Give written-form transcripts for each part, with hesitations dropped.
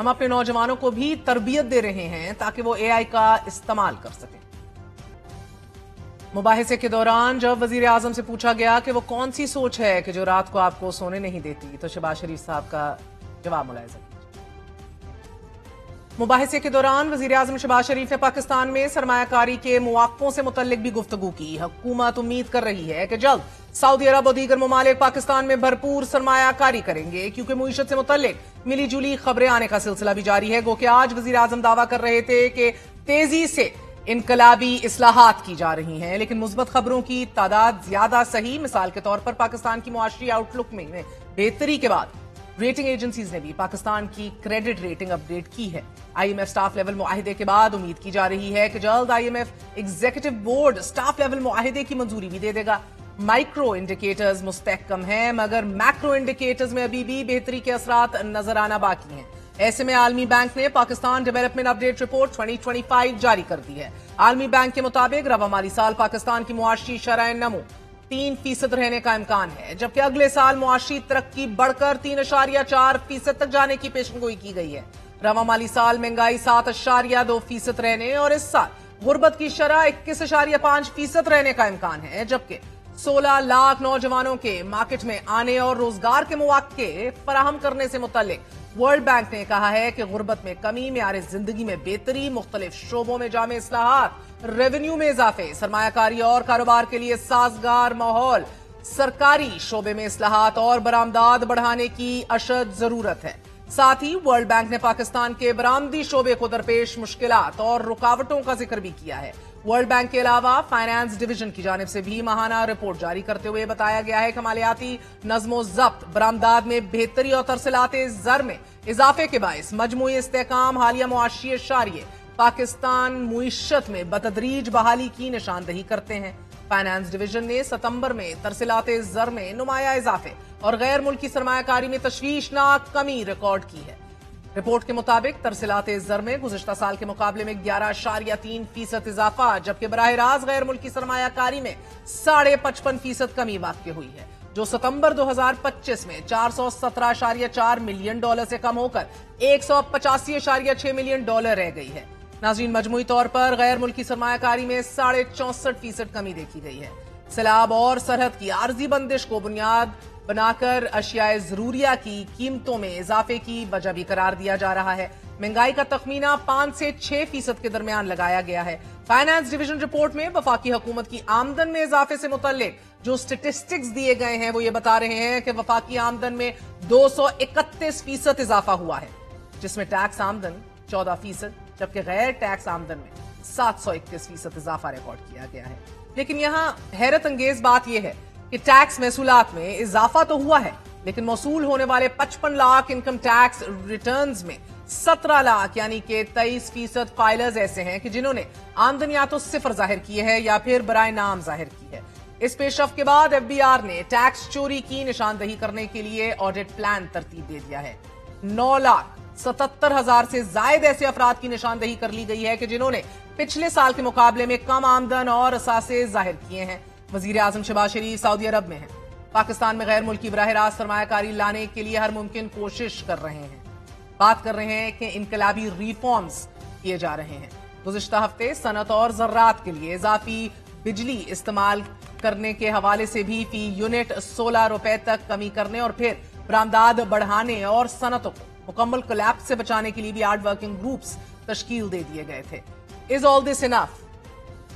ہم اپنے نوجوانوں کو بھی تربیت دے رہے ہیں تاکہ وہ اے آئی کا استعمال کر سکیں۔ مباحثے کے دوران جب وزیر اعظم سے پوچھا گیا کہ وہ کون سی سوچ ہے کہ جو رات کو آپ کو سونے نہیں دیتی، تو شہباز شریف صاحب کا جواب ملاحظہ کیجیے۔ مباحثے کے دوران وزیر اعظم شہباز شریف نے پاکستان میں سرمایہ کاری کے مواقعوں سے متعلق بھی گفتگو کی۔ حکومت امید کر رہی ہے کہ جلد سعودی عرب اور دیگر ممالک پاکستان میں بھرپور سرمایہ کاری کریں گے، کیونکہ معیشت سے متعلق ملی جلی خبریں آنے کا سلسلہ بھی جاری ہے۔ گو کہ آج وزیر اعظم دعویٰ کر رہے تھے کہ تیزی سے انقلابی اصلاحات کی جا رہی ہیں، لیکن مثبت خبروں کی تعداد زیادہ صحیح۔ مثال کے طور پر پاکستان کی معاشی آؤٹ لک میں بہتری کے بعد ریٹنگ ایجنسیز نے بھی پاکستان کی کریڈٹ ریٹنگ اپ ڈیٹ کی ہے۔ I M F staff level معاہدے کے بعد امید کی جا رہی ہے کہ جلد I M F executive board staff level معاہدے کی منظوری بھی دے دے گا۔ مائکرو انڈیکیٹرز مستحکم ہیں، مگر میکرو انڈیکیٹرز میں ابھی بھی بہتری کے اثرات نظر آنا باقی ہیں۔ ایسے میں عالمی بینک نے پاکستان ڈیولپمنٹ اپ ڈیٹ رپورٹ 2025 جاری کر دی ہے۔ عالمی بینک کے مطابق رواں مالی سال پاکستان کی معاشی شرح نمو 3% رہنے کا امکان ہے، جبکہ اگلے سال معاشی ترقی بڑھ کر 3.4% تک جانے کی پیشنگوئی کی گئی ہے۔ رواں مالی سال مہنگائی 7.2% رہنے اور اس سال غربت کی شرح 21.5% رہنے کا امکان ہے، جبکہ 16 لاکھ نوجوانوں کے مارکیٹ میں آنے اور روزگار کے مواقع فراہم کرنے سے متعلق ورلڈ بینک نے کہا ہے کہ غربت میں کمی، معیار زندگی میں بہتری، مختلف شعبوں میں جامع اصلاحات، ریونیو میں اضافے، سرمایہ کاری اور کاروبار کے لیے سازگار ماحول، سرکاری شعبے میں اصلاحات اور برآمدات بڑھانے کی اشد ضرورت ہے۔ ساتھ ہی ورلڈ بینک نے پاکستان کے برآمدی شعبے کو درپیش مشکلات اور رکاوٹوں کا ذکر بھی کیا ہے۔ ورلڈ بینک کے علاوہ فائنانس ڈویژن کی جانب سے بھی ماہانہ رپورٹ جاری کرتے ہوئے بتایا گیا ہے کہ مالیاتی نظم و ضبط، برآمدات میں بہتری اور ترسیلات زر میں اضافے کے باعث مجموعی استحکام حالیہ معاشی اشاریے پاکستان معیشت میں بتدریج بحالی کی نشاندہی کرتے ہیں۔ فائنانس ڈویژن نے ستمبر میں ترسیلات زر میں نمایاں اضافے اور غیر ملکی سرمایہ کاری میں تشویشناک کمی ریکارڈ کی ہے۔ رپورٹ کے مطابق ترسیلات زر میں گزشتہ سال کے مقابلے میں 11.3% اضافہ، جبکہ براہ راست غیر ملکی سرمایہ کاری میں 55.5% کمی واقع ہوئی ہے، جو ستمبر 2025 میں $417.4 ملین سے کم ہو کر $185.6 ملین رہ گئی ہے۔ ناظرین، مجموعی طور پر غیر ملکی سرمایہ کاری میں 64.5% کمی دیکھی گئی ہے۔ سیلاب اور سرحد کی عارضی بندش کو بنیاد بنا کر اشیاء ضروریہ کی قیمتوں میں اضافے کی وجہ بھی قرار دیا جا رہا ہے۔ مہنگائی کا تخمینہ 5 سے 6% کے درمیان لگایا گیا ہے۔ فائنانس ڈویژن رپورٹ میں وفاقی حکومت کی آمدن میں اضافے سے متعلق جو سٹیٹسٹکس دیے گئے ہیں وہ یہ بتا رہے ہیں کہ وفاقی آمدن میں 231% اضافہ ہوا ہے، جس میں ٹیکس آمدن 14%، جبکہ غیر ٹیکس آمدن میں 721% اضافہ ریکارڈ کیا گیا ہے۔ لیکن یہاں حیرت انگیز بات یہ ہے کہ ٹیکس محصولات میں اضافہ تو ہوا ہے، لیکن موصول ہونے والے 55 لاکھ انکم ٹیکس ریٹرنز میں 17 لاکھ یعنی کہ 23% فائلرز ایسے ہیں کہ جنہوں نے آمدن یا تو صفر ظاہر کی ہے یا پھر برائے نام ظاہر کی ہے۔ اس پیش رفت کے بعد ایف بی آر نے ٹیکس چوری کی نشاندہی کرنے کے لیے آڈٹ پلان ترتیب دے دیا ہے۔ 9,77,000 سے زائد ایسے افراد کی نشاندہی کر لی گئی ہے کہ جنہوں نے پچھلے سال کے مقابلے میں کم آمدن اور اثاثے ظاہر کیے ہیں۔ وزیر اعظم شہباز شریف سعودی عرب میں ہیں۔ پاکستان میں غیر ملکی براہ راست سرمایہ کاری لانے کے لیے ہر ممکن کوشش کر رہے ہیں۔ بات کر رہے ہیں کہ انقلابی ریفارمز کیے جا رہے ہیں۔ گزشتہ ہفتے صنعت اور زراعت کے لیے اضافی بجلی استعمال کرنے کے حوالے سے بھی فی یونٹ 16 روپے تک کمی کرنے اور پھر برآمدات بڑھانے اور صنعتوں کو مکمل کولیپس سے بچانے کے لیے بھی 8 ورکنگ گروپس تشکیل دے دیے گئے تھے۔ Is all this enough?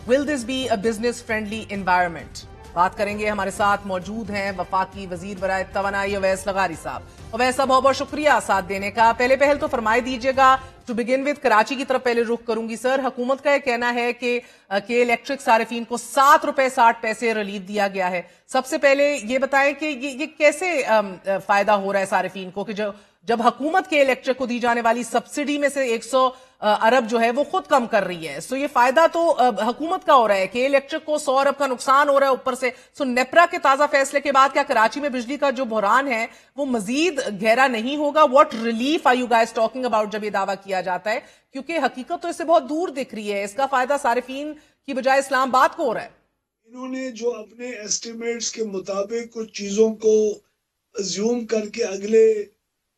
Will this be a business friendly environment? بات کریں گے، ہمارے ساتھ موجود ہیں وفاقی وزیر برائے توانائی اویس لغاری صاحب۔ اویس صاحب، بہت بہت شکریہ ساتھ دینے کا۔ پہل تو فرمائے دیجیے گا، ٹو بگن وتھ کراچی کی طرف پہلے رخ کروں گی سر۔ حکومت کا یہ کہنا ہے کہ الیکٹرک صارفین کو 7 روپے 60 پیسے ریلیف دیا گیا ہے۔ سب سے پہلے یہ بتائیں کہ یہ کیسے فائدہ ہو رہا ہے صارفین کو، کہ جب حکومت کے الیکٹرک کو دی جانے والی سبسڈی میں سے 100 ارب جو ہے وہ خود کم کر رہی ہے، سو یہ فائدہ تو حکومت کا ہو رہا ہے کہ الیکٹرک کو 100 ارب کا نقصان ہو رہا ہے اوپر سے۔ سو نیپرا کے تازہ فیصلے کے بعد کیا کراچی میں بجلی کا جو بحران ہے وہ مزید گہرا نہیں ہوگا؟ What relief are you guys talking about جب یہ دعویٰ کیا جاتا ہے؟ کیونکہ حقیقت تو اس سے بہت دور دکھ رہی ہے، اس کا فائدہ صارفین کی بجائے اسلام آباد کو ہو رہا ہے۔ انہوں نے جو اپنے ایسٹیمیٹس کے مطابق کچھ چیزوں کو ازیوم کر کے اگلے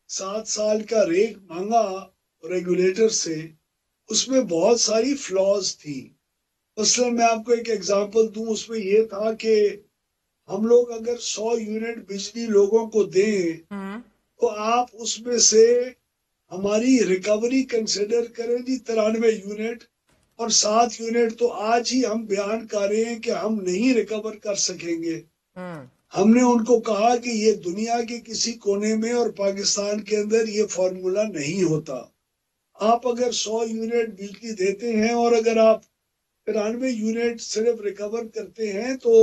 7 سال کا ریٹ مانگا، ریگولیٹر سے اس میں بہت ساری فلاز تھی. مثلا میں آپ کو ایک ایگزامپل دوں, اس میں یہ تھا کہ ہم لوگ اگر 100 یونٹ بجلی لوگوں کو دیں تو آپ اس میں سے ہماری ریکوری کنسیڈر کریں جی 93 یونٹ, اور 7 یونٹ تو آج ہی ہم بیان کر رہے ہیں کہ ہم نہیں ریکور کر سکیں گے. ہم نے ان کو کہا کہ یہ دنیا کے کسی کونے میں اور پاکستان کے اندر یہ فارمولا نہیں ہوتا. آپ اگر 100 یونٹ بجلی دیتے ہیں اور اگر آپ 93 یونٹ صرف ریکور کرتے ہیں تو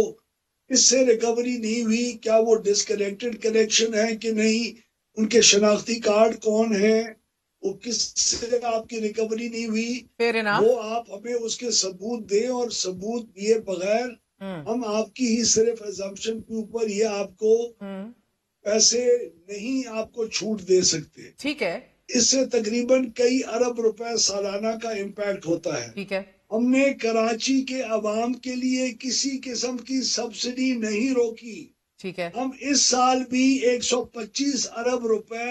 اس سے ریکوری نہیں ہوئی, کیا وہ ڈسکنیکٹڈ کنیکشن ہے کہ نہیں, ان کے شناختی کارڈ کون ہیں, وہ کس سے آپ کی ریکوری نہیں ہوئی, وہ آپ ہمیں اس کے ثبوت دیں, اور ثبوت دیے بغیر ہم آپ کی ہی صرف ایزمپشن کے اوپر یہ آپ کو پیسے نہیں آپ کو چھوٹ دے سکتے. ٹھیک ہے, اس سے تقریباً کئی ارب روپے سالانہ کا امپیکٹ ہوتا ہے. ٹھیک ہے, ہم نے کراچی کے عوام کے لیے کسی قسم کی سبسڈی نہیں روکی. ٹھیک ہے, ہم اس سال بھی 125 ارب روپے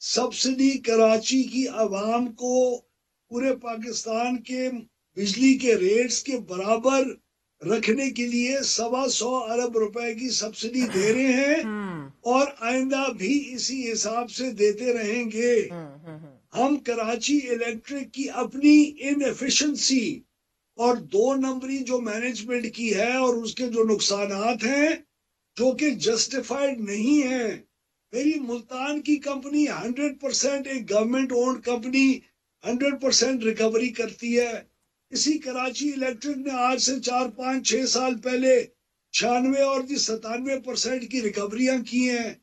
سبسڈی کراچی کی عوام کو پورے پاکستان کے بجلی کے ریٹس کے برابر رکھنے کے لیے 125 ارب روپے کی سبسڈی دے رہے ہیں, اور آئندہ بھی اسی حساب سے دیتے رہیں گے. ہم کراچی الیکٹرک کی اپنی انیفیشنسی اور 2 نمبری جو مینجمنٹ کی ہے اور اس کے جو نقصانات ہیں جو کہ جسٹیفائیڈ نہیں ہیں. میری ملتان کی کمپنی 100% ایک گورنمنٹ اونڈ کمپنی 100% ریکوری کرتی ہے. اسی کراچی الیکٹرک نے آج سے 4 5 6 سال پہلے 96 اور 97% کی ریکوریاں کی ہیں.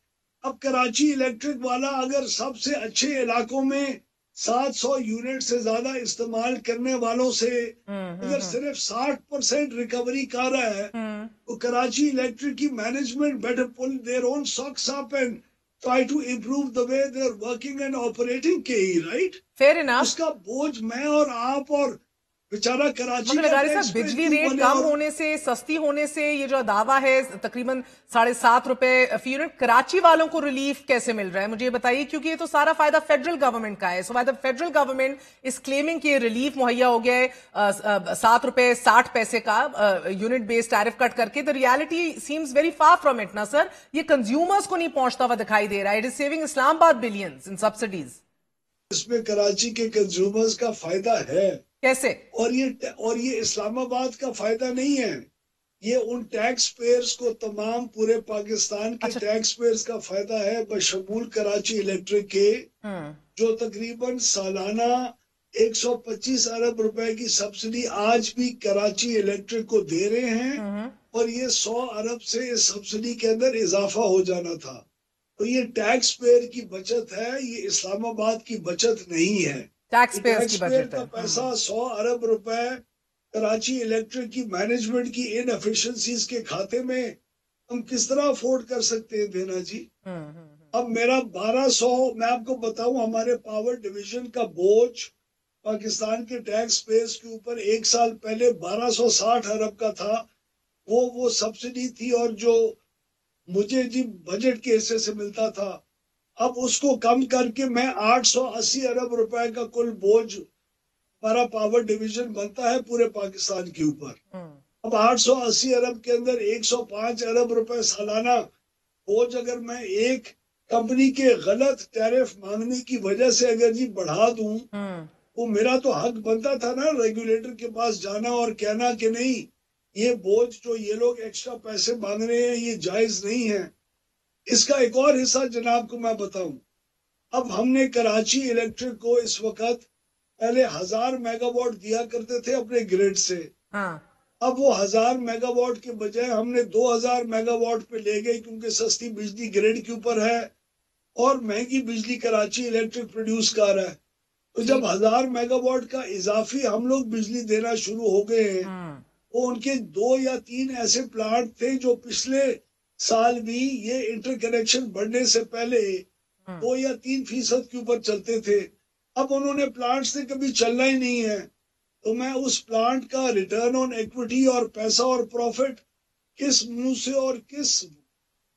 اب کراچی الیکٹرک والا اگر سب سے اچھے علاقوں میں 700 یونٹ سے زیادہ استعمال کرنے والوں سے اگر صرف 60% ریکوری کر رہا ہے, تو کراچی الیکٹرک کی management better pull their own socks up and try to improve the way they're working and operating KE, right? fair enough. اس کا بوجھ میں اور آپ اور بیچارہ کراچی مگر غاری صاحب, بجلی ریٹ کم ہونے سے, سستی ہونے سے, یہ جو دعویٰ ہے تقریباً 7.5 روپے فی یونٹ, کراچی والوں کو ریلیف کیسے مل رہا ہے مجھے بتائیے, کیونکہ یہ تو سارا فائدہ فیڈرل گورنمنٹ کا ہے. سو وائدر فیڈرل گورنمنٹ اس کلیمنگ کی ریلیف مہیا ہو گیا ہے 7 روپے 60 پیسے کا یونٹ بیس ٹیرف کٹ کر کے, the reality seems very far from it نا سر. یہ کنزیومرز کو نہیں پہنچتا ہوا دکھائی دے رہا ہے. It is saving اسلام آباد billions in subsidies. اس میں کراچی کے کنزیومرز کا فائدہ ہے. کیسے؟ اور یہ اسلام آباد کا فائدہ نہیں ہے, یہ ان ٹیکس پیئرز کو, تمام پورے پاکستان کے ٹیکس پیئرز کا فائدہ ہے, بشمول کراچی الیکٹرک کے, جو تقریباً سالانہ 125 ارب روپے کی سبسڈی آج بھی کراچی الیکٹرک کو دے رہے ہیں, اور یہ 100 ارب سے اس سبسڈی کے اندر اضافہ ہو جانا تھا. تو یہ ٹیکس پیئر کی بچت ہے, یہ اسلام آباد کی بچت نہیں ہے. ٹیکس پیئر کا پیسہ 100 ارب روپے کراچی الیکٹرک کی مینجمنٹ کی ان ایفیشنسیز کے کھاتے میں ہم کس طرح افورڈ کر سکتے ہیں دینا جی. اب میرا 1200, میں آپ کو بتاؤں, ہمارے پاور ڈویژن کا بوجھ پاکستان کے ٹیکس پیئرز کے اوپر 1 سال پہلے 1260 ارب کا تھا. وہ سبسڈی تھی, اور جو مجھے جی بجٹ کے حصے سے ملتا تھا. اب اس کو کم کر کے میں 880 ارب روپے کا کل بوجھ ہمارا پاور ڈویژن بنتا ہے پورے پاکستان کے اوپر. اب 880 ارب کے اندر 105 ارب روپے سالانہ بوجھ اگر میں ایک کمپنی کے غلط ٹیرف مانگنے کی وجہ سے اگر جی بڑھا دوں, وہ میرا تو حق بنتا تھا نا ریگولیٹر کے پاس جانا اور کہنا کہ نہیں, یہ بوجھ جو یہ لوگ ایکسٹرا پیسے مانگ رہے ہیں یہ جائز نہیں ہے. اس کا ایک اور حصہ جناب کو میں بتاؤں, اب ہم نے کراچی الیکٹرک کو اس وقت پہلے 1000 میگا واٹ دیا کرتے تھے اپنے گریڈ سے, اب وہ 1000 میگا واٹ کے بجائے ہم نے 2000 میگا واٹ پہ لے گئے, کیونکہ سستی بجلی گریڈ کے اوپر ہے اور مہنگی بجلی کراچی الیکٹرک پروڈیوس کر رہا ہے. تو جب 1000 میگا واٹ کا اضافی ہم لوگ بجلی دینا شروع ہو گئے ہیں, وہ ان کے 2 یا 3 ایسے پلانٹ تھے جو پچھلے سال بھی یہ انٹر کنیکشن بڑھنے سے پہلے 2 یا 3% کے اوپر چلتے تھے. اب انہوں نے پلانٹ سے کبھی چلنا ہی نہیں ہے, تو میں اس پلانٹ کا ریٹرن آن ایکوٹی اور پیسہ اور پروفٹ کس منہ سے اور کس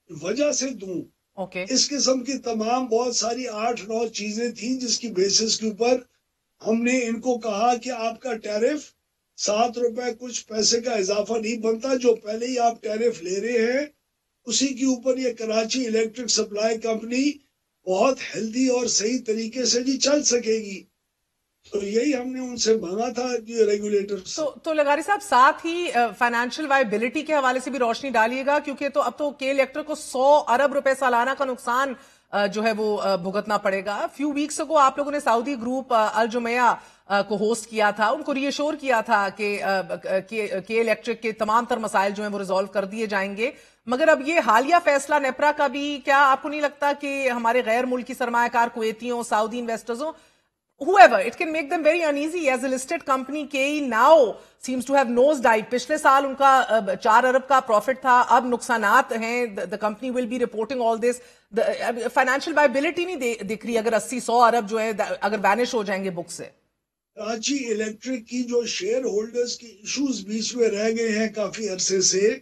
وجہ سے دوں؟ اوکے. اس قسم کی تمام بہت ساری 8-9 چیزیں تھیں جس کی بیسس کے اوپر ہم نے ان کو کہا کہ آپ کا ٹیرف 7 روپے کچھ پیسے کا اضافہ نہیں بنتا، جو پہلے ہی آپ ٹیرف لے رہے ہیں اسی کے اوپر یہ کراچی الیکٹرک سپلائی کمپنی بہت ہیلدی اور صحیح طریقے سے جی چل سکے گی. تو یہی ہم نے ان سے مانگا تھا ریگولیٹر. تو لغاری صاحب ساتھ ہی فائنینشیل وائبلٹی کے حوالے سے بھی روشنی ڈالیے گا، کیونکہ تو اب تو کے الیکٹرک کو 100 ارب روپے سالانہ کا نقصان جو ہے وہ بھگتنا پڑے گا. فیو ویکس کو آپ لوگوں نے سعودی گروپ الجمیہ کو ہوسٹ کیا تھا، ان کو ری ایشور کیا تھا کہ کے الیکٹرک کے تمام تر مسائل جو ہیں وہ ریزالو کر دیے جائیں گے. مگر اب یہ حالیہ فیصلہ نیپرا کا بھی، کیا آپ کو نہیں لگتا کہ ہمارے غیر ملکی سرمایہ کار کویتیوں، سعودی انویسٹرزوں، whoever, it can make them very uneasy as a listed company. KE now seems to have nosedived. پچھلے سال ان کا 4 ارب کا پروفٹ تھا، اب نقصانات ہیں. the company will be reporting all this. Financial viability نہیں دکھ رہی اگر 80-100 ارب جو ہے اگر وینش ہو جائیں گے بک سے. کراچی الیکٹرک کی جو شیئر ہولڈرز کی ایشوز بیچ میں رہ گئے ہیں کافی عرصے سے،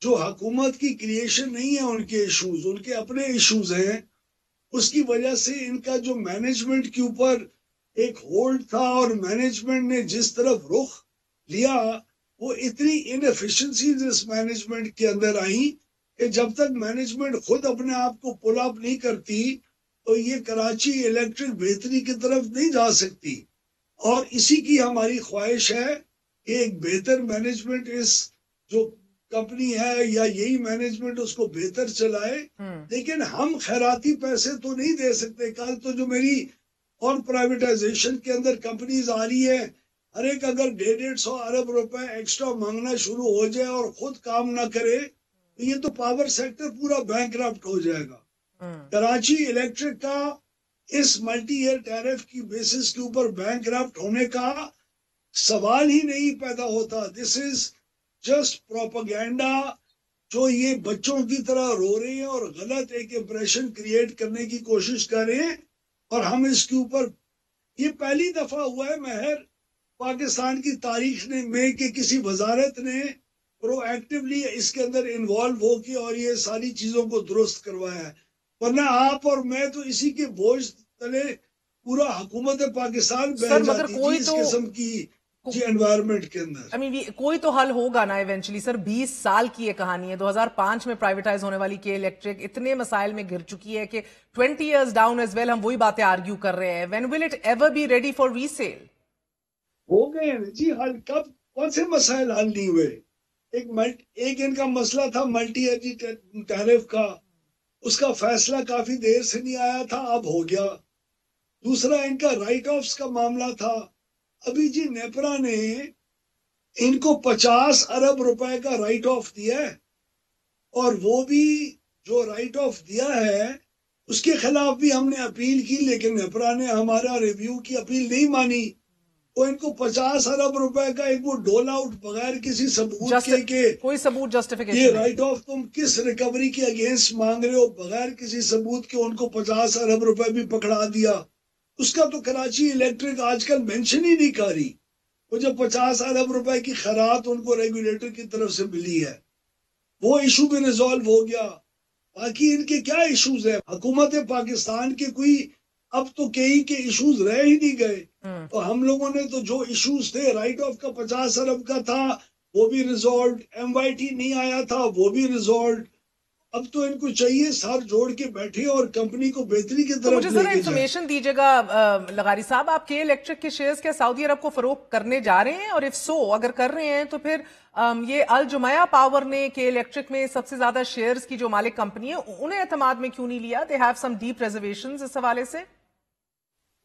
جو حکومت کی کریشن نہیں ہے، ان کے ایشوز ان کے اپنے ایشوز ہیں. اس کی وجہ سے ان کا جو مینجمنٹ کے اوپر ایک ہولڈ تھا اور مینجمنٹ نے جس طرف رخ لیا، وہ اتنی انیفیشنسیز اس مینجمنٹ کے اندر آئیں کہ جب تک مینجمنٹ خود اپنے آپ کو پل اپ نہیں کرتی تو یہ کراچی الیکٹرک بہتری کی طرف نہیں جا سکتی. اور اسی کی ہماری خواہش ہے کہ ایک بہتر مینجمنٹ اس جو کمپنی ہے یا یہی مینجمنٹ اس کو بہتر چلائے. لیکن ہم خیراتی پیسے تو نہیں دے سکتے. کل تو جو میری اور پرائیویٹائزیشن کے اندر کمپنیز آ رہی ہے، ہر ایک اگر 150 ارب روپے ایکسٹرا مانگنا شروع ہو جائے اور خود کام نہ کرے تو یہ تو پاور سیکٹر پورا بینکرپٹ ہو جائے گا. کراچی الیکٹرک کا اس ملٹی ایئر ٹیرف کی بیسس کے اوپر بینکرپٹ ہونے کا سوال ہی نہیں پیدا ہوتا. دس از جسٹ پروپیگینڈا جو یہ بچوں کی طرح رو رہے ہیں اور غلط ایک امپریشن کریٹ کرنے کی کوشش کر رہے ہیں. اور ہم اس کے اوپر، یہ پہلی دفعہ ہوا ہے مہر پاکستان کی تاریخ میں کہ کسی وزارت نے پرو ایکٹیولی اس کے اندر انوالو ہو کے اور یہ ساری چیزوں کو درست کروایا ہے. ورنہ آپ اور میں تو اسی کے بوجھ تلے پورا حکومت پاکستان بہ جاتی تھی اس قسم کی انوائرمنٹ کے اندر. کوئی تو حل ہوگا نا ایونچولی سر. 20 سال کی یہ کہانی ہے. 2005 میں پرائیویٹائز ہونے والی کے الیکٹرک اتنے مسائل میں گر چکی ہے کہ 20 years down as well ہم وہی باتیں آرگیو کر رہے ہیں. when will it ever be ready for resale؟ ہو گئے ہیں جی حل. کب کون سے مسائل حل نہیں ہوئے؟ ایک ان کا مسئلہ تھا ملٹی ایئر ٹیرف کا، اس کا فیصلہ کافی دیر سے نہیں آیا تھا، اب ہو گیا. دوسرا ان کا رائٹ آفس کا معاملہ تھا. ابھی جی نیپرا نے ان کو 50 ارب روپے کا رائٹ آف دیا ہے، اور وہ بھی جو رائٹ آف دیا ہے اس کے خلاف بھی ہم نے اپیل کی، لیکن نیپرا نے ہمارا ریویو کی اپیل نہیں مانی. وہ ان کو 50 ارب روپے کا ایک وہ ڈول آؤٹ بغیر کسی ثبوت کے کہ کوئی ثبوت جسٹیفیکیشن یہ رائٹ آف تم کس ریکوری کے اگینسٹ مانگ رہے ہو، بغیر کسی ثبوت کے ان کو 50 ارب روپے بھی پکڑا دیا. اس کا تو کراچی الیکٹرک آج کل مینشن ہی نہیں کر رہی. وہ جو 50 ارب روپے کی خیرات ان کو ریگولیٹر کی طرف سے ملی ہے، وہ ایشو بھی ریزالو ہو گیا. باقی ان کے کیا ایشوز ہیں؟ حکومت پاکستان کے کوئی اب تو کئی کے ایشوز رہ ہی نہیں گئے. تو ہم لوگوں نے تو جو ایشوز تھے، رائٹ آف کا 50 ارب کا تھا وہ بھی ریزالوڈ، MYT نہیں آیا تھا وہ بھی ریزالوڈ. اب تو ان کو چاہیے سر جوڑ کے بیٹھے اور کمپنی کو بہتری کی طرف مجھے ذرا انفارمیشن دیجیے گا لغاری صاحب، آپ کے الیکٹرک کے شیئرز کیا سعودی عرب کو فروخت کرنے جا رہے ہیں؟ اور اف سو اگر کر رہے ہیں تو پھر یہ الجمیہ پاور نے کے الیکٹرک میں سب سے زیادہ شیئرز کی جو مالک کمپنی ہے انہیں اعتماد میں کیوں نہیں لیا؟ They have some deep reservations اس حوالے سے.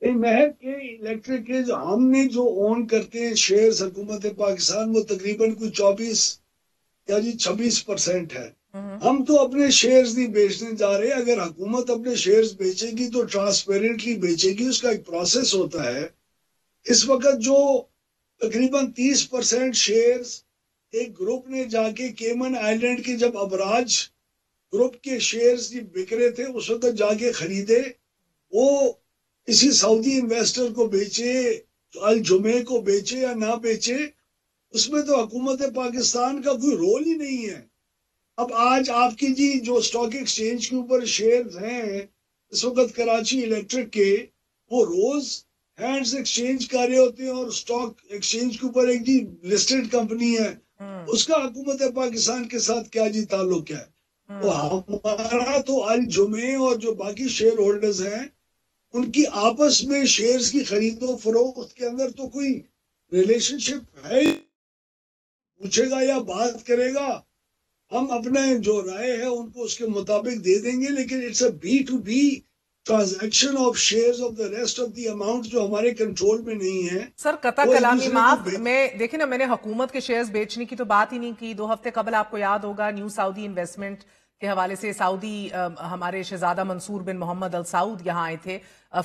مہر کے الیکٹرک کے جو ہم نے جو اون کرتے ہیں شیئرز حکومت پاکستان، وہ تقریباً کوئی 26% ہے. ہم تو اپنے شیئرز نہیں بیچنے جا رہے. اگر حکومت اپنے شیئرز بیچے گی تو ٹرانسپیرنٹلی بیچے گی، اس کا ایک پروسیس ہوتا ہے. اس وقت جو تقریباً 30% شیئرز ایک گروپ نے جا کے کیمن آئیلینڈ کے جب ابراج گروپ کے شیئرز بک رہے تھے اس وقت جا کے خریدے، وہ کسی سعودی انویسٹر کو بیچے، الجمعہ کو بیچے یا نہ بیچے، اس میں تو حکومت پاکستان کا کوئی رول ہی نہیں ہے. اب آج آپ کی جی جو اسٹاک ایکسچینج کے اوپر شیئرز ہیں اس وقت کراچی الیکٹرک کے، وہ روز ہینڈز ایکسچینج کر رہے ہوتے ہیں، اور اسٹاک ایکسچینج کے اوپر ایک جی لسٹڈ کمپنی ہے، اس کا حکومت پاکستان کے ساتھ کیا جی تعلق ہے؟ وہ ہمارا تو الجمعے اور جو باقی شیئر ہولڈرز ہیں ان کی آپس میں شیئرز کی خرید و فروخت کے اندر تو کوئی ریلیشن شپ ہے، پوچھے گا یا بات کرے گا، ہم اپنے جو رائے ہے ان کو اس کے مطابق دے دیں گے، لیکن it's a B to B transaction of shares of the rest of the amount جو ہمارے کنٹرول میں نہیں ہے. سر قطع کلامی معاف، میں دیکھیں نا، میں نے حکومت کے شیئرز بیچنے کی تو بات ہی نہیں کی. 2 ہفتے قبل آپ کو یاد ہوگا نیو سعودی انویسٹمنٹ کے حوالے سے سعودی ہمارے شہزادہ منصور بن محمد السعود یہاں آئے تھے،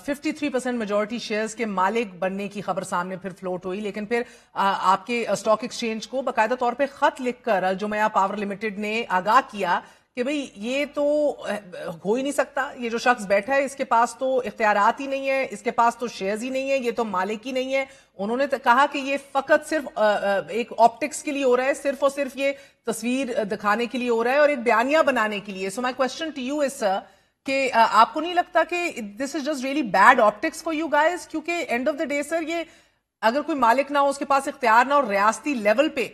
53% میجورٹی شیئرز کے مالک بننے کی خبر سامنے پھر فلوٹ ہوئی، لیکن پھر آپ کے اسٹاک ایکسچینج کو باقاعدہ طور پہ خط لکھ کر الجمعہ پاور لمیٹڈ نے آگاہ کیا کہ بھئی یہ تو ہو ہی نہیں سکتا، یہ جو شخص بیٹھا ہے اس کے پاس تو اختیارات ہی نہیں ہے، اس کے پاس تو شیئرز ہی نہیں ہے، یہ تو مالک ہی نہیں ہے. انہوں نے کہا کہ یہ فقط صرف ایک آپٹکس کے لیے ہو رہا ہے، صرف اور صرف یہ تصویر دکھانے کے لیے ہو رہا ہے اور ایک بیانیہ بنانے کے لیے. So my question to you is sir کہ آپ کو نہیں لگتا کہ this is just really bad optics for you guys? کیونکہ end of the day sir یہ اگر کوئی مالک نہ ہو، اس کے پاس اختیار نہ ہو، ریاستی لیول پہ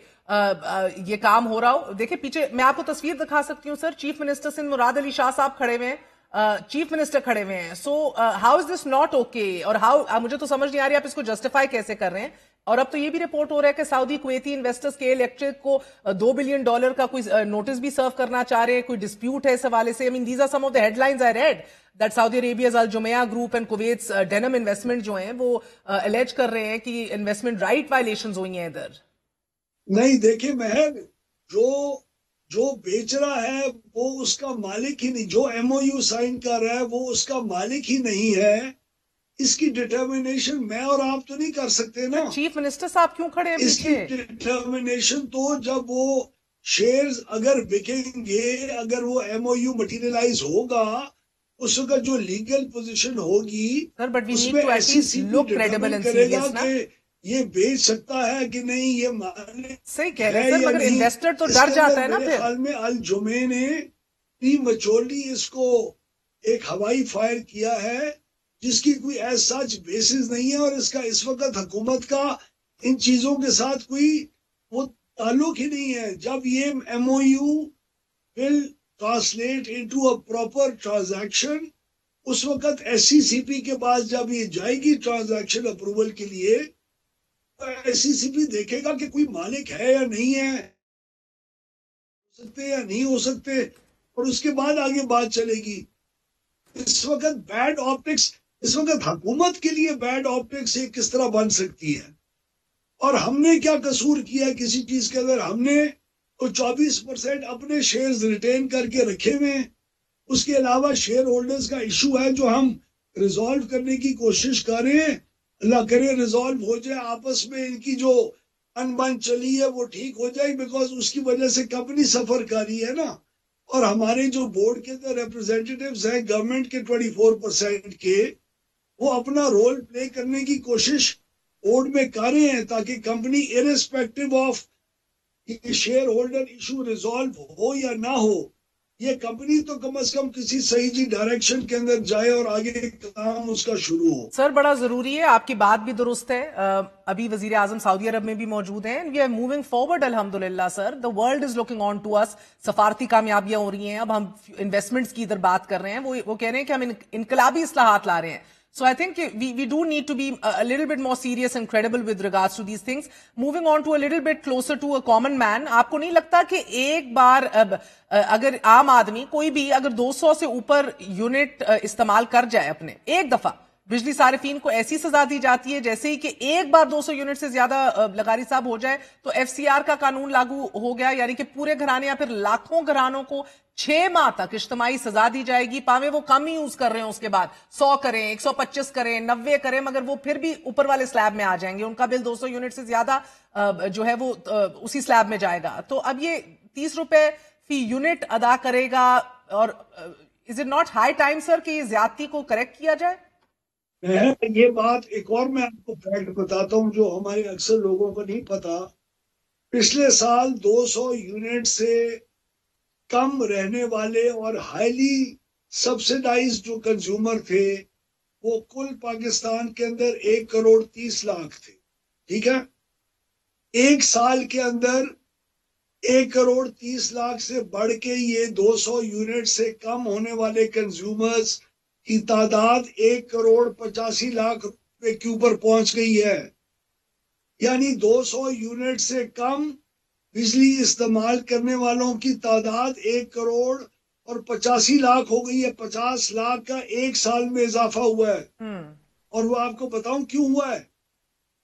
یہ کام ہو رہا ہو. دیکھیں پیچھے میں آپ کو تصویر دکھا سکتی ہوں سر، چیف منسٹر سندھ مراد علی شاہ صاحب کھڑے ہوئے ہیں، چیف منسٹر کھڑے ہوئے ہیں. So how is this not okay? اور مجھے تو سمجھ نہیں آ رہی آپ اس کو جسٹیفائی کیسے کر رہے ہیں. اور اب تو یہ بھی رپورٹ ہو رہا ہے کہ سعودی کویتی انویسٹرز کے الیکٹرک کو $2 بلین کا کوئی نوٹس بھی سرو کرنا چاہ رہے ہیں، کوئی ڈسپیوٹ ہے اس حوالے سے. These are some of the head lines I read that Saudi عربیاز الجمیہ group and کویتس denim investment جو ہیں وہ الیج کر رہے ہیں کہ انویسٹمنٹ رائٹ وائلیشنز ہوئی ہیں ادھر. نہیں دیکھیں مہر، جو بیچ رہا ہے وہ اس کا مالک ہی نہیں، جو ایم او یو سائن کر رہا ہے وہ اس کا مالک ہی نہیں ہے. اس کی ڈٹرمنیشن میں اور آپ تو نہیں کر سکتے نا. چیف منسٹر صاحب کیوں کھڑے ہیں اس کی ڈٹرمنیشن تو جب وہ شیئرز اگر بکیں گے، اگر وہ ایم او یو مٹیریلائز ہوگا، اس کا جو لیگل پوزیشن ہوگی اس میں ایسی سی ڈٹرمن کرے گا کہ یہ بیچ سکتا ہے کہ نہیں، یہ مالک صحیح کہہ رہے ہیں سر، مگر انویسٹر تو ڈر جاتا ہے نا. میرے خیال میں الجمعے نے پری میچورلی اس کو ایک ہوائی فائر کیا ہے جس کی کوئی ایز سچ بیسز نہیں ہے، اور اس کا اس وقت حکومت کا ان چیزوں کے ساتھ کوئی وہ تعلق ہی نہیں ہے. جب یہ M O U will translate into a proper transaction, اس وقت ایس سی سی پی کے پاس جب یہ جائے گی ٹرانزیکشن اپروول کے لیے، ایس سی سی پی دیکھے گا کہ کوئی مالک ہے یا نہیں ہے، ہو سکتے یا نہیں ہو سکتے، اور اس کے بعد آگے بات چلے گی. اس وقت بیڈ آپٹکس، اس وقت حکومت کے لیے بیڈ آپٹکس یہ کس طرح بن سکتی ہے؟ اور ہم نے کیا قصور کیا ہے کسی چیز کے اندر؟ ہم نے تو 24% اپنے شیئرز ریٹین کر کے رکھے ہوئے ہیں. اس کے علاوہ شیئر ہولڈرز کا ایشو ہے جو ہم ریزالو کرنے کی کوشش کر رہے ہیں. اللہ کرے ریزالو ہو جائے، آپس میں ان کی جو انبن چلی ہے وہ ٹھیک ہو جائے، بیکاز اس کی وجہ سے کمپنی سفر کر رہی ہے نا. اور ہمارے جو بورڈ کے اندر ریپرزینٹیٹیوز ہیں گورنمنٹ کے 24% کے، وہ اپنا رول پلے کرنے کی کوشش بورڈ میں کر رہے ہیں تاکہ company irrespective of share holder issue resolve ہو یا نہ ہو، یہ کمپنی تو کم از کم کسی صحیح جی ڈائریکشن کے اندر جائے اور آگے کام اس کا شروع ہو. سر بڑا ضروری ہے، آپ کی بات بھی درست ہے. ابھی وزیر اعظم سعودی عرب میں بھی موجود ہیں. وی آر موونگ فارورڈ الحمدللہ sir, the world is looking on to us. سفارتی کامیابیاں ہو رہی ہیں، اب ہم انویسٹمنٹس کی ادھر بات کر رہے ہیں. وہ کہہ رہے ہیں کہ ہم انقلابی اصلاحات لا رہے ہیں. So I think we do need to be a little bit more serious and credible with regards to these things. Moving on to a little bit closer to a common man, آپ کو نہیں لگتا کہ ایک بار اگر عام آدمی کوئی بھی اگر 200 سے اوپر یونٹ استعمال کر جائے اپنے ایک دفعہ، بجلی صارفین کو ایسی سزا دی جاتی ہے جیسے ہی کہ ایک بار 200 یونٹ سے زیادہ لغاری صاحب ہو جائے تو ایف سی آر کا قانون لاگو ہو گیا، یعنی کہ پورے گھرانے یا پھر لاکھوں گھرانوں کو 6 ماہ تک اجتماعی سزا دی جائے گی. پاویں وہ کم ہی یوز کر رہے ہیں، اس کے بعد 100 کریں، 125 کریں، 90 کریں، مگر وہ پھر بھی اوپر والے سلیب میں آ جائیں گے. ان کا بل 200 یونٹ سے زیادہ جو ہے وہ اسی سلیب میں جائے گا. تو اب یہ 30 روپے فی یونٹ ادا کرے گا. اور is it not high time sir کہ یہ زیادتی کو کریکٹ کیا جائے؟ یہ بات ایک اور میں آپ کو فیکٹ بتاتا ہوں جو ہمارے اکثر لوگوں کو نہیں پتا. پچھلے سال 200 یونٹ سے کم رہنے والے اور ہائیلی سبسیڈائز جو کنزیومر تھے وہ کل پاکستان کے اندر 1,30,00,000 تھے. ٹھیک ہے، ایک سال کے اندر 1,30,00,000 سے بڑھ کے یہ 200 یونٹ سے کم ہونے والے کنزیومرز کی تعداد 1,85,00,000 روپے کے اوپر پہنچ گئی ہے. یعنی 200 یونٹ سے کم بجلی استعمال کرنے والوں کی تعداد 1,85,00,000 ہو گئی ہے. 50 لاکھ کا ایک سال میں اضافہ ہوا ہے. اور وہ آپ کو بتاؤں کیوں ہوا ہے؟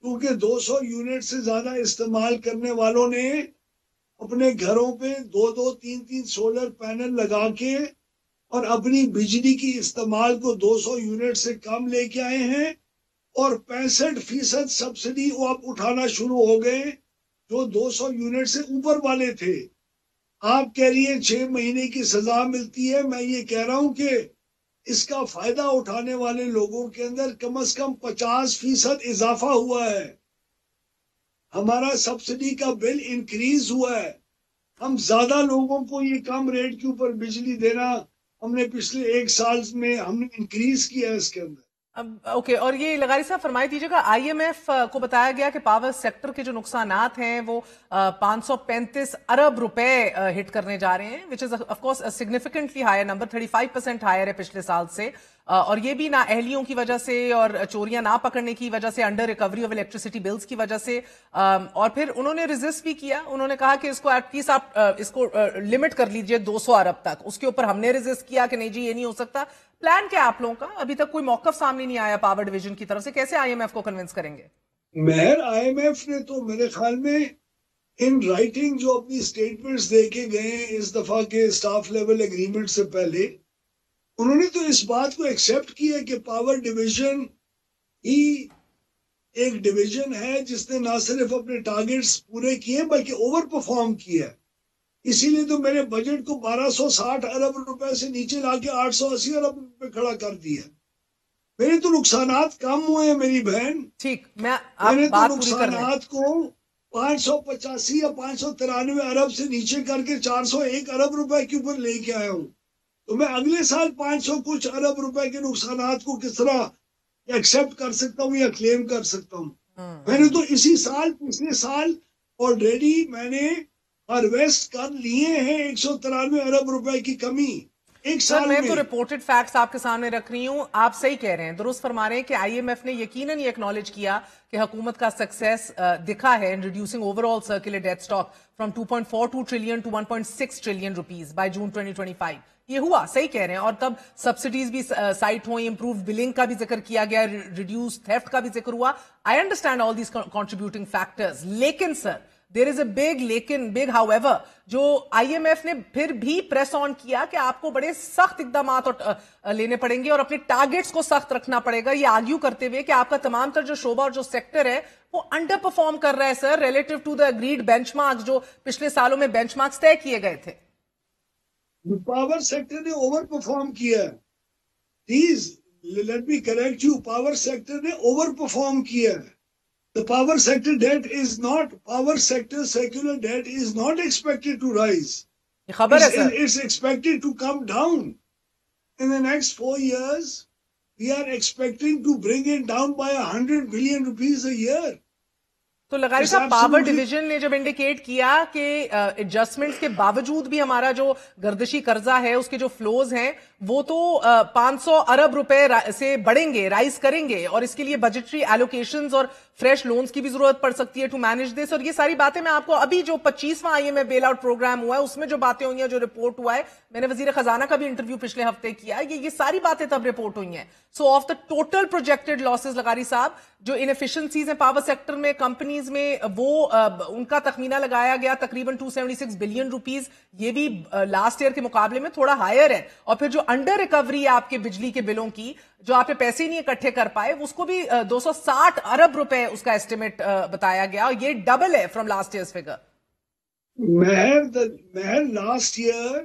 کیونکہ 200 یونٹ سے زیادہ استعمال کرنے والوں نے اپنے گھروں پہ 2-2, 3-3 سولر پینل لگا کے اور اپنی بجلی کی استعمال کو 200 یونٹ سے کم لے کے آئے ہیں، اور 65% سبسڈی وہ اب اٹھانا شروع ہو گئے جو 200 یونٹ سے اوپر والے تھے. آپ کہہ رہی ہیں 6 مہینے کی سزا ملتی ہے، میں یہ کہہ رہا ہوں کہ اس کا فائدہ اٹھانے والے لوگوں کے اندر کم از کم 50% اضافہ ہوا ہے. ہمارا سبسڈی کا بل انکریز ہوا ہے. ہم زیادہ لوگوں کو یہ کم ریٹ کے اوپر بجلی دینا ہم نے پچھلے ایک سال میں ہم نے انکریز کیا ہے اس کے اندر. اوکے، اور یہ لغاری صاحب فرمائی دیجیے گا، آئی ایم ایف کو بتایا گیا کہ پاور سیکٹر کے جو نقصانات ہیں وہ 535 ارب روپے ہٹ کرنے جا رہے ہیں، which is of course significantly higher number, 35% higher ہے پچھلے سال سے، اور یہ بھی نااہلیوں کی وجہ سے اور چوریاں نہ پکڑنے کی وجہ سے، under recovery of electricity bills کی وجہ سے. اور پھر انہوں نے ریزسٹ بھی کیا، انہوں نے کہا کہ اس کو ایٹ لیسٹ آپ اس کو لمٹ کر لیجئے 200 ارب تک. اس کے اوپر ہم نے ریزسٹ کیا کہ نہیں جی یہ نہیں ہو سکتا. پلان کیا آپ لوگوں کا؟ ابھی تک کوئی موقف سامنے نہیں آیا پاور ڈویژن کی طرف سے، کیسے آئی ایم ایف کو کنونس کریں گے؟ مہر، آئی ایم ایف نے تو میرے خیال میں ان رائٹنگ جو اپنی سٹیٹمنٹس دے کے گئے ہیں اس دفعہ کے سٹاف لیول ایگریمنٹ سے پہلے، انہوں نے تو اس بات کو ایکسیپٹ کیا کہ پاور ڈویژن ہی ایک ڈویژن ہے جس نے نہ صرف اپنے ٹارگٹس پورے کیے بلکہ اوور پرفارم کیا. اسی لیے تو میرے بجٹ کو 1,260 ارب روپے سے نیچے لا کے 880 ارب روپے کھڑا کر دیا. میرے تو نقصانات کم ہوئے ہیں میری بہن. ٹھیک، میں نے تو نقصانات کو 585 یا 593 ارب سے نیچے کر کے 401 ارب روپے کے اوپر لے کے آیا ہوں. تو میں اگلے سال 500 کچھ ارب روپے کے نقصانات کو کس طرح ایکسپٹ کر سکتا ہوں یا کلیم کر سکتا ہوں؟ میں نے تو اسی سال پچھلے سال آلریڈی میں نے ہارویسٹ کر لیے ہیں 193 ارب روپے کی کمی ایک سال میں. میں تو ریپورٹڈ فیکٹس آپ کے سامنے رکھ رہی ہوں. آپ صحیح کہہ رہے ہیں، درست فرما رہے ہیں کہ آئی ایم ایف نے یقیناً یہ اکنالج کیا کہ حکومت کا سکسیس دکھا ہے in reducing overall circular debt stock from 2.42 trillion to 1.6 trillion rupees by June 2025. یہ ہوا، صحیح کہہ رہے ہیں، اور تب سبسڈیز بھی سائٹ ہوئی، امپرووڈ بلنگ کا بھی ذکر کیا گیا، ریڈیوس تھیفٹ کا بھی ذکر ہوا. I understand all these contributing factors, لیکن سر دیر از اے بگ ہاؤ ایور جو آئی ایم ایف نے پھر بھی پریس آن کیا کہ آپ کو بڑے سخت اقدامات لینے پڑیں گے اور اپنے ٹارگٹس کو سخت رکھنا پڑے گا، یہ آرگیو کرتے ہوئے کہ آپ کا تمام تر جو شعبہ اور جو سیکٹر ہے وہ انڈر پرفارم کر رہا ہے sir relative to the agreed benchmarks جو پچھلے سالوں میں بینچ مارکس طے کیے گئے تھے. پاور سیکٹر نے اوور پرفارم کیا. Please let me correct you, power sector نے اوور پرفارم کیا. The power sector debt is not, power sector secular debt is not expected to rise. It's expected to come down. In the next 4 years, we are expecting to bring it down by 100 billion rupees a year. تو لغاری صاحب power division نے جب indicate کیا کہ adjustments کے باوجود بھی ہمارا جو گردشی قرضہ ہے اس کے جو فلوز ہیں وہ تو 500 ارب روپے سے بڑھیں گے، رائز کریں گے، اور اس کے لیے بجٹری ایلوکیشنز اور فریش لونز کی بھی ضرورت پڑ سکتی ہے ٹو مینج دس. اور یہ ساری باتیں میں آپ کو ابھی جو 25واں I M F bailout programme ہوا ہے اس میں جو باتیں ہوئی ہیں، جو رپورٹ ہوا ہے، میں نے وزیر خزانہ کا بھی انٹرویو پچھلے ہفتے کیا، یہ ساری باتیں تب رپورٹ ہوئی ہیں. So of the total projected losses لغاری صاحب جو انفیشنسیز ہیں پاور سیکٹر میں کمپنیز میں وہ ان کا تخمینہ لگایا گیا تقریباً 276 بلین روپیز، یہ بھی لاسٹ ایئر کے مقابلے میں تھوڑا ہائر ہے. اور پھر جو انڈر ریکوری ہے آپ کے بجلی کے بلوں کی، جو آپ نے پیسے نہیں اکٹھے کر پائے، اس کو بھی 260 ارب روپے اس کا ایسٹیمیٹ بتایا گیا، اور یہ ڈبل ہے فرام لاسٹ ایئرز فگر. مہر last year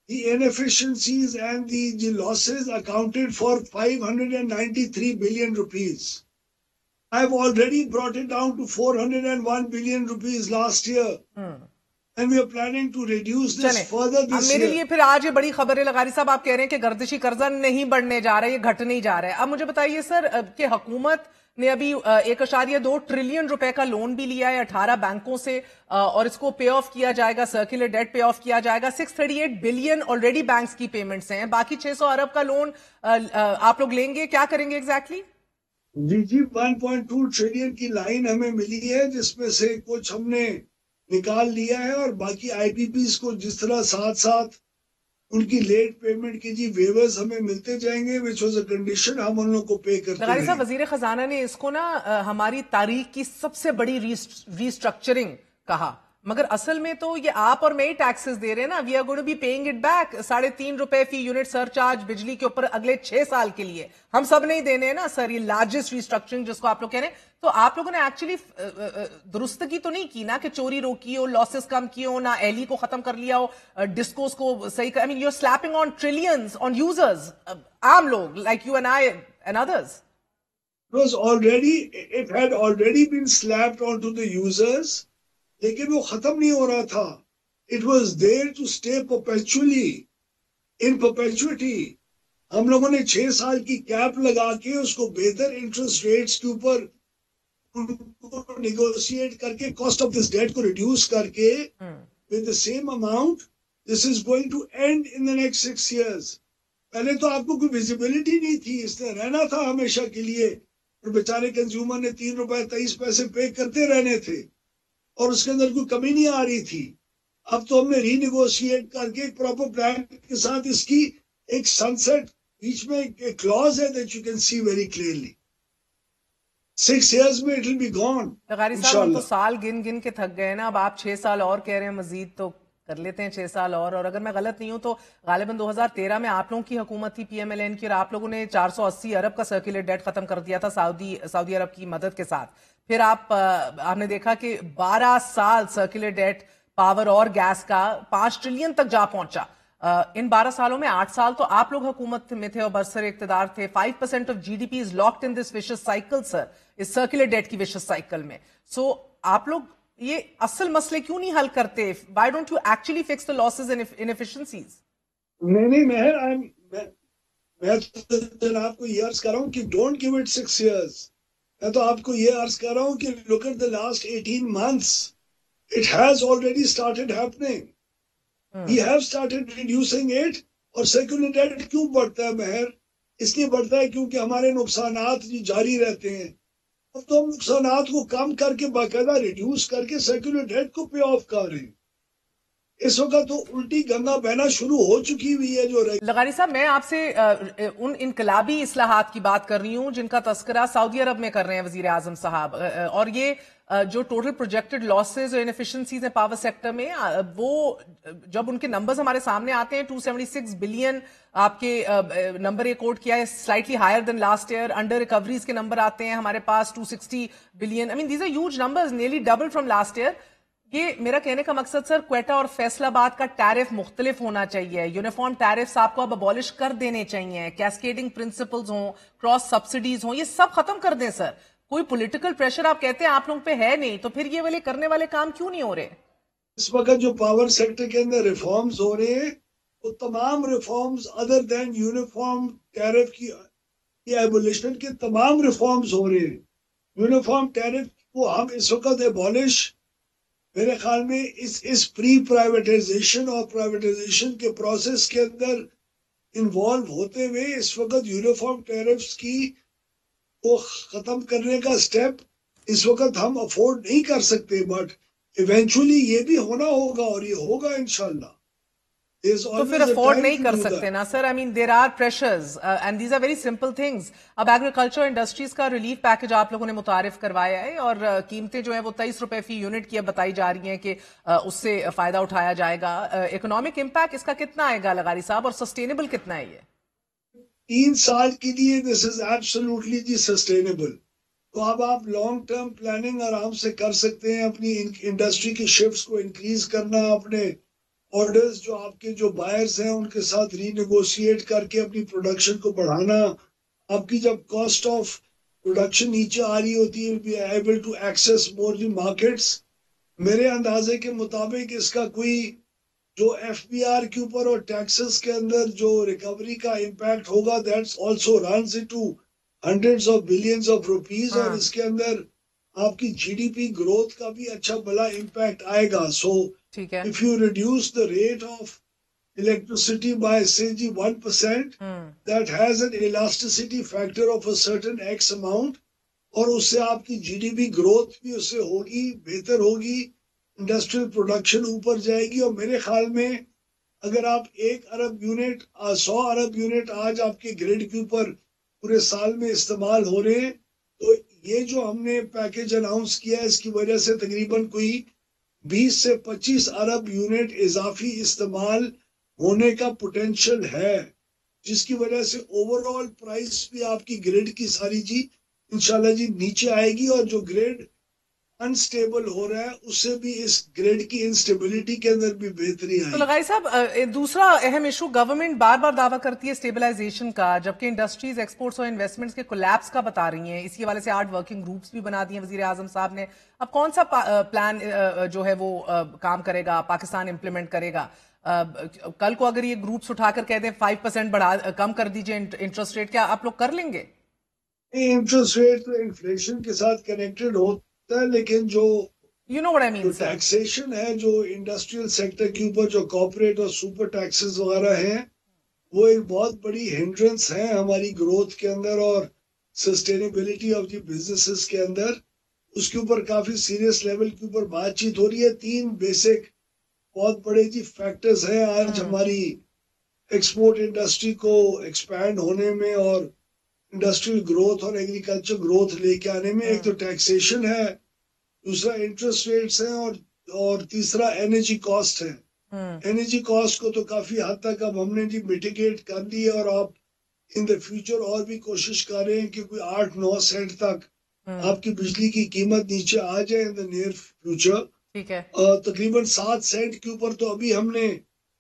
the inefficiencies and the losses accounted for 593 billion rupees. I've already brought it down to 401 billion rupees last year. and we are planning to reduce this further this میرے year. لیے پھر آج یہ بڑی خبر ہے لغاری صاحب، آپ کہہ رہے ہیں کہ گردشی قرضہ نہیں بڑھنے جا رہا ہے، یہ گھٹ نہیں جا رہا ہے. اب مجھے بتائیے سر کہ حکومت نے ابھی 1.2 ٹریلین روپے کا لون بھی لیا ہے 18 بینکوں سے، اور اس کو پے آف کیا جائے گا، سرکولر ڈیٹ پے آف کیا جائے گا. 638 بلین آلریڈی بینکس کی پیمنٹس ہیں، باقی 600 ارب کا لون آپ لوگ لیں گے، کیا کریں گے ایگزیکٹلی؟ جی 1.2 ٹریلین کی لائن ہمیں ملی ہے، جس میں سے کچھ ہم نے نکال لیا ہے، اور باقی آئی پی پیز کو جس طرح ساتھ ساتھ ان کی لیٹ پیمنٹ کی ویورز ہمیں ملتے جائیں گے، which was a condition، ہم ان لوگوں کو پے کرتے لغاری صاحب، رہیں. وزیر خزانہ نے اس کو نا ہماری تاریخ کی سب سے بڑی ریسٹرکچرنگ کہا، مگر اصل میں تو یہ آپ اور میں ہی ٹیکسز دے رہے ہیں نا. We are going to be paying it back. 3.5 روپے فی یونٹ سر چارج بجلی کے اوپر اگلے 6 سال کے لیے ہم سب نہیں دینے ہیں نا سر. یہ لارجسٹ ریسٹرکچرنگ جس کو آپ لوگ کہہ رہے ہیں، تو آپ لوگوں نے ایکچولی درستگی تو نہیں کی نا، کہ چوری روکی ہو، لاسز کم کیے ہو، نہ ایلی کو ختم کر لیا ہو، ڈسکوز کو صحیح کر. I mean you are sleeping on trillions on users, عام لوگ like you and I and others. It had already been slapped onto the users, لیکن وہ ختم نہیں ہو رہا تھا. It was there to stay perpetually, in perpetuity. ہم لوگوں نے 6 سال کی کیپ لگا کے اس کو بہتر انٹرسٹ ریٹس کے اوپر نیگوشیٹ کر کے کاسٹ آف دس ڈیٹ کو ریڈیوس کر کے with the same amount, this is going to end in the next 6 years. پہلے تو آپ کو کوئی ویزیبلٹی نہیں تھی، اس نے رہنا تھا ہمیشہ کے لیے، اور بیچارے کنزیومر نے 3 روپے 23 پیسے پے کرتے رہنے تھے، اور اس کے اندر کوئی کمی نہیں آ رہی تھی. اب تو ہم نے ری نیگوشیٹ کر کے ایک پراپر پلان کے ساتھ اس کی ایک سن سیٹ بیچ میں ایک کلوز ہے that you can see very clearly. 6 years میں it will be gone. لغاری صاحب، ہم تو سال گن گن کے تھک گئے نا، اب آپ 6 سال اور کہہ رہے ہیں، مزید تو کر لیتے ہیں 6 سال اور اگر میں غلط نہیں ہوں تو غالباً 2013 میں آپ لوگوں کی حکومت تھی PMLN کی، اور آپ لوگوں نے 480 ارب کا سرکولر ڈیٹ ختم کر دیا تھا سعودی عرب کی مدد کے ساتھ. پھر آپ نے دیکھا کہ 12 سال سرکولر ڈیٹ پاور اور گیس کا 5 ٹریلین تک جا پہنچا. ان 12 سالوں میں 8 سال تو آپ لوگ حکومت میں تھے اور برسر اقتدار تھے. 5% of GDP is locked in this vicious cycle sir, اس سرکولر ڈیٹ کی ویشس سائیکل میں. سو آپ لوگ یہ اصل مسئلے کیوں نہیں حل کرتے؟ Why don't you actually fix the losses and inefficiencies? نہیں میں جناب کو یہ عرض کر رہا ہوں کہ ڈونٹ گیو اٹ 6 years. میں تو آپ کو یہ عرض کر رہا ہوں کہ look at the last 18 months. It has already started happening. We have started reducing it. اور سیکولر ڈیٹ کیوں بڑھتا ہے مہر؟ اس لیے بڑھتا ہے کیونکہ ہمارے نقصانات جاری رہتے ہیں. اب تو ہم نقصانات کو کم کر کے باقاعدہ ریڈیوس کر کے سیکولر ڈیٹ کو پے آف کر رہے ہیں. اس وقت تو الٹی گنگا بہنا شروع ہو چکی ہوئی ہے. جو لغاری صاحب، میں آپ سے ان انقلابی اصلاحات کی بات کر رہی ہوں جن کا تذکرہ سعودی عرب میں کر رہے ہیں وزیر اعظم صاحب، اور یہ جو ٹوٹل پروجیکٹڈ لاسز اور انیفیشنسیز ہیں پاور سیکٹر میں، وہ جب ان کے نمبرز ہمارے سامنے آتے ہیں 276 بلین آپ کے نمبر یہ کوٹ کیا ہے، slightly higher than last year. Under recoveries کے نمبر آتے ہیں ہمارے پاس 260 billion. I mean these are huge numbers, nearly double from last year. یہ میرا کہنے کا مقصد سر، کوئٹہ اور فیصل آباد کا ٹیرف مختلف ہونا چاہیے، یونیفارم ٹیرفز آپ کو اب ابالش کر دینے چاہیے، کیسکیڈنگ پرنسپلز ہوں، کراس سبسڈیز ہوں، یہ سب ختم کر دیں سر. کوئی پولیٹیکل پریشر آپ کہتے ہیں آپ لوگوں پہ ہے نہیں، تو پھر یہ والے کرنے والے کام کیوں نہیں ہو رہے؟ اس وقت جو پاور سیکٹر کے اندر ریفارمز ہو رہے ہیں، وہ تمام ریفارمز ادر دین یونیفارم ٹیرف کی ایبولیشن کے تمام ریفارمز ہو رہے ہیں. یونیفارم ٹیرف کو ہم اس وقت ایبولش، میرے خیال میں اس پری پرائیویٹائزیشن اور پرائیویٹائزیشن کے پروسیس کے اندر انوالو ہوتے ہوئے اس وقت یونیفارم ٹیرفز کی کو ختم کرنے کا سٹیپ اس وقت ہم افورڈ نہیں کر سکتے. بٹ ایونچولی یہ بھی ہونا ہوگا، اور یہ ہوگا انشاءاللہ. تو پھر افورڈ نہیں کر سکتے نا sir. I mean there are pressures and these are very simple things. اب ایگریکلچر انڈسٹریز کا ریلیف پیکج آپ لوگوں نے متعارف کروایا ہے، اور قیمتیں جو ہیں وہ 23 روپے فی یونٹ کی اب بتائی جا رہی ہیں کہ اس سے فائدہ اٹھایا جائے گا. اکنامک امپیکٹ اس کا کتنا آئے گا لغاری صاحب، اور سسٹینیبل کتنا ہے یہ؟ 3 سال کے لیے دس از ایبسولوٹلی سسٹینیبل. تو اب آپ لانگ ٹرم پلاننگ آرام سے کر سکتے ہیں، اپنی انڈسٹری کی شفٹس کو انکریز کرنا، اپنے آرڈرز جو آپ کے جو بائرز ہیں ان کے ساتھ ری نیگوشیٹ کر کے اپنی پروڈکشن کو بڑھانا. آپ کی جب کاسٹ آف پروڈکشن نیچے آ رہی ہوتی ہے، be able to access more the markets. میرے اندازے کے مطابق اس کا کوئی جو ایف بی آر کے اوپر اور ٹیکسز کے اندر جو ریکوری کا امپیکٹ ہوگا that's also runs into hundreds of billions of rupees, اور اس کے اندر آپ کی جی ڈی پی گروتھ کا بھی اچھا بڑا امپیکٹ آئے گا. سو if you reduce the rate of electricity by say 1%, that has an elasticity factor of a certain X amount, اور اس سے آپ کی جی ڈی پی گروتھ بھی اس سے ہوگی، بہتر ہوگی، انڈسٹریل پروڈکشن اوپر جائے گی. اور میرے خیال میں اگر آپ 1 ارب یونٹ 100 ارب یونٹ آج آپ کے گریڈ کے اوپر پورے سال میں استعمال ہو رہے ہیں، تو یہ جو ہم نے پیکج اناؤنس کیا ہے اس کی وجہ سے تقریباً کوئی 20 سے 25 ارب یونٹ اضافی استعمال ہونے کا پوٹینشل ہے، جس کی وجہ سے اوور آل پرائس بھی آپ کی گریڈ کی ساری جی انشاءاللہ جی نیچے آئے گی، اور جو گریڈ انسٹیبل ہو رہا ہے اس سے بھی اس گریڈ کی انسٹیبلٹی کے اندر بھی بہتری آئی. تو لغائی صاحب دوسرا اہم ایشو، گورنمنٹ بار بار دعویٰ کرتی ہے اسٹیبلائزیشن کا، جبکہ انڈسٹریز ایکسپورٹس اور انویسٹمنٹس کے کولیپس کا بتا رہی ہیں. اسی حوالے سے 8 ورکنگ گروپس بھی بنا دی ہیں وزیر اعظم صاحب نے. اب کون سا پلان جو ہے وہ کام کرے گا، پاکستان امپلیمنٹ کرے گا؟ کل کو اگر یہ گروپس اٹھا کر کہہ دیں 5% کم کر دیجئے انٹرسٹ ریٹ، کیا آپ لوگ کر لیں گے؟ انٹرسٹ ریٹ تو انفلیشن کے ساتھ کنیکٹڈ ہوتا ہے، لیکن جو ٹیکسیشن ہے جو انڈسٹریل سیکٹر کے اوپر جو کارپوریٹ اور سپر ٹیکسز وغیرہ ہیں، وہ ایک بہت بڑی ہنڈرنس ہے ہماری گروتھ کے اندر اور سسٹینیبلٹی آف دی بزنسز کے اندر. اس کے اوپر کافی سیریس لیول کے اوپر بات چیت ہو رہی ہے. 3 بیسک بہت بڑے جی فیکٹرز ہیں آج ہماری ایکسپورٹ انڈسٹری کو ایکسپینڈ ہونے میں اور انڈسٹریل گروتھ اور ایگریکلچر گروتھ لے کے آنے میں. ایک تو ٹیکسیشن ہے، دوسرا انٹرسٹ ریٹس ہیں، اور تیسرا انرجی کاسٹ ہے. انرجی کاسٹ کو تو کافی حد تک اب ہم نے جی میٹیگیٹ کر لی ہے، اور آپ ان دا فیوچر اور بھی کوشش کر رہے ہیں کہ کوئی 8-9 سینٹ تک آپ کی بجلی کی قیمت نیچے آ جائے ان دا نیئر فیوچر. تقریباً 7 سینٹ کے اوپر تو ابھی ہم نے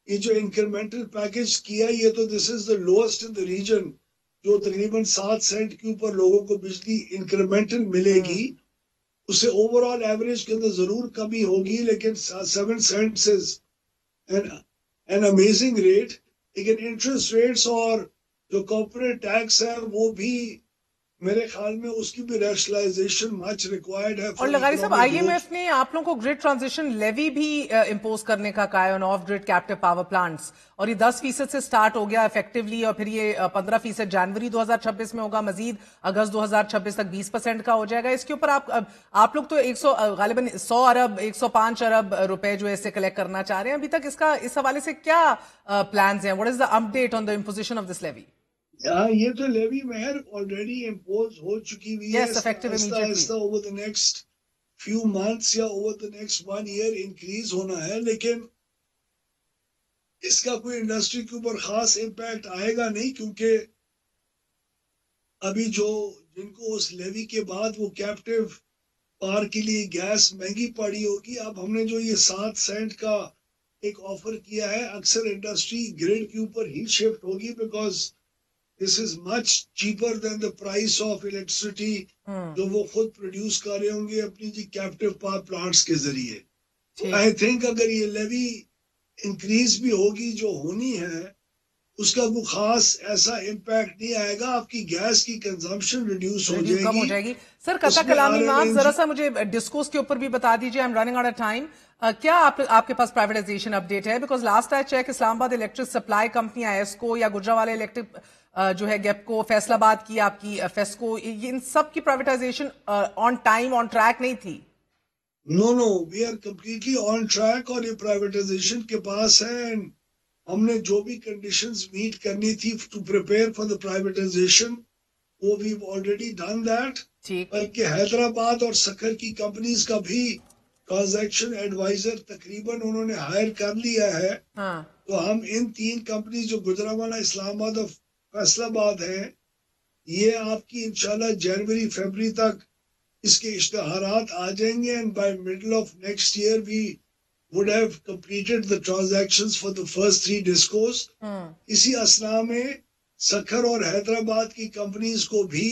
یہ جو انکریمنٹل پیکج کیا، یہ تو دس از دا لوسٹ ان دا ریجن، جو تقریباً 7 سینٹ کے اوپر لوگوں کو بجلی انکریمنٹل ملے گی. اس سے اوور آل ایوریج کے اندر ضرور کمی ہوگی، لیکن 7 cents is an amazing rate. لیکن انٹرسٹ ریٹس اور جو کارپوریٹ ٹیکس ہے وہ بھی میرے خیال میں اس کی بھی ریشنلائزیشن مچ ریکوائرڈ ہے. اور لغاری صاحب آئی ایم ایف نے آپ لوگوں کو گریڈ ٹرانزیشن لیوی بھی امپوز کرنے کا کہا ہے on off grid captive power plants, اور یہ 10% سے سٹارٹ ہو گیا افیکٹولی، اور پھر یہ 15% جنوری 2026 میں ہوگا، مزید اگست 2026 تک 20% کا ہو جائے گا. اس کے اوپر آپ لوگ تو غالباً 100 ارب 105 ارب روپے جو ہے اس سے کلیکٹ کرنا چاہ رہے ہیں. ابھی تک اس حوالے سے کیا پلانز ہیں؟ What is the update on the imposition of this levy? یہ تو لیوی مہر آلریڈی امپوز ہو چکی ہوئی ہے. آہستہ over the next few months یا over the next 1 year increase ہونا ہے، لیکن اس کا کوئی انڈسٹری کے اوپر خاص امپیکٹ آئے گا نہیں، کیونکہ ابھی جن کو اس لیوی کے بعد وہ کیپٹیو پار کے لیے گیس مہنگی پڑی ہوگی، اب ہم نے جو یہ 7 سینٹ کا ایک آفر کیا ہے، اکثر انڈسٹری گریڈ کے اوپر ہی شفٹ ہوگی، because this is much cheaper than the price of electricity جو وہ خود پروڈیوس کر رہے ہوں گے اپنی جی کیپٹیو پاور پلانٹس کے ذریعے. I think اگر یہ لیوی انکریز بھی ہوگی جو ہونی ہے، اس کا کوئی خاص ایسا امپیکٹ نہیں آئے گا. آپ کی گیس کی کنزمپشن ریڈیوس ہو جائے گی. سر قطع کلامی معاف، ذرا سا مجھے ڈسکوس کے اوپر بھی بتا دیجیے. I'm running out of time. کیا آپ کے پاس پرائیویٹائزیشن اپڈیٹ ہے؟ بیکاز لاسٹ آئی چیک اسلام آباد الیکٹرک سپلائی کمپنی ایسکو یا گجرانوالے الیکٹرک جو ہے گیپکو، فیصل آباد کی آپ کی فیسکو، ان سب کی privatisation on time on track نہیں تھی. Now we are completely on track, اور یہ پرائیویٹائزیشن کے پاس ہے. ہم نے جو بھی کنڈیشنز میٹ کرنی تھی to prepare for the privatisation, وہ وی آلریڈی ڈن دیٹ. بلکہ حیدرآباد اور سکھر کی کمپنیز کا بھی ٹرانزیکشن ایڈوائزر تقریباً انہوں نے ہائر کر لیا ہے. تو ہم ان 3 کمپنیز جو گجرانوالہ، اسلام آباد اور فیصل آباد ہیں، یہ آپ کی انشاءاللہ جنوری فیبری تک اس کے اشتہارات آ جائیں گے. And by middle of next year we would have completed the transactions for the first 3 discos. اسی اسنا میں سکھر اور حیدرآباد کی کمپنیز کو بھی